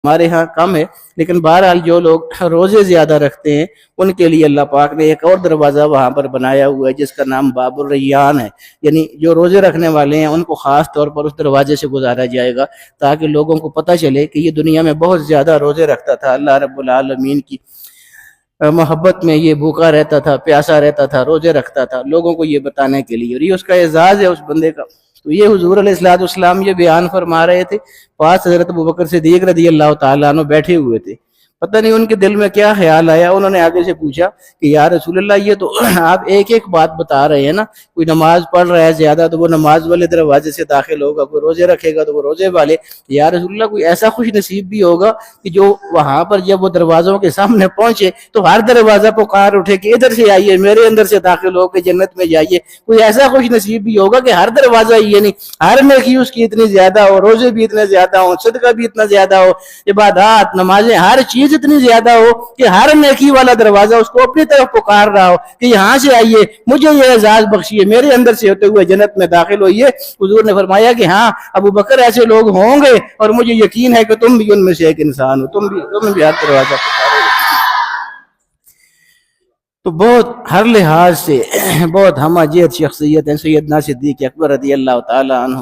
ہمارے ہاں کم ہے، لیکن بہرحال جو لوگ روزے زیادہ رکھتے ہیں ان کے لیے اللہ پاک نے ایک اور دروازہ وہاں پر بنایا ہوا ہے جس کا نام باب الریان ہے، یعنی جو روزے رکھنے والے ہیں ان کو خاص طور پر اس دروازے سے گزارا جائے گا تاکہ لوگوں کو پتہ چلے کہ یہ دنیا میں بہت زیادہ روزے رکھتا تھا، اللہ رب العالمین کی محبت میں یہ بھوکا رہتا تھا، پیاسا رہتا تھا، روزے رکھتا تھا، لوگوں کو یہ بتانے کے لیے، اور یہ اس کا اعزاز ہے اس بندے کا۔ تو یہ حضور علیہ السلام یہ بیان فرما رہے تھے، پاس حضرت ابوبکر صدیق رضی اللہ تعالیٰ عنہ بیٹھے ہوئے تھے، پتہ نہیں ان کے دل میں کیا خیال آیا، انہوں نے آگے سے پوچھا کہ یا رسول اللہ یہ تو آپ ایک ایک بات بتا رہے ہیں نا، کوئی نماز پڑھ رہا ہے زیادہ تو وہ نماز والے دروازے سے داخل ہوگا، کوئی روزے رکھے گا تو وہ روزے والے، یا رسول اللہ کوئی ایسا خوش نصیب بھی ہوگا کہ جو وہاں پر جب وہ دروازوں کے سامنے پہنچے تو ہر دروازہ پکار اٹھے کہ ادھر سے آئیے، میرے اندر سے داخل ہو کے جنت میں جائیے، کوئی ایسا خوش نصیب بھی ہوگا کہ ہر دروازہ یہ نہیں، ہر نیکی اس کی اتنی زیادہ ہو، روزے بھی اتنے زیادہ ہوں، صدقہ بھی اتنا زیادہ ہو، عبادات نمازیں ہر چیز اتنی زیادہ ہو کہ ہر نیکی والا دروازہ اس کو اپنی طرف پکار رہا ہو کہ یہاں سے آئیے، مجھے یہ اعزاز بخشیے، میرے اندر سے ہوتے ہوئے جنت میں داخل ہوئیے۔ حضور نے فرمایا کہ ہاں ابو بکر ایسے لوگ ہوں گے اور مجھے یقین ہے کہ تم بھی ان میں سے ایک انسان ہو، تم بھی ہر دروازہ پکارو گے۔ تو بہت ہر لحاظ سے بہت ہمہ جہت شخصیت ہے سیدنا صدیق اکبر رضی اللہ تعالی عنہ۔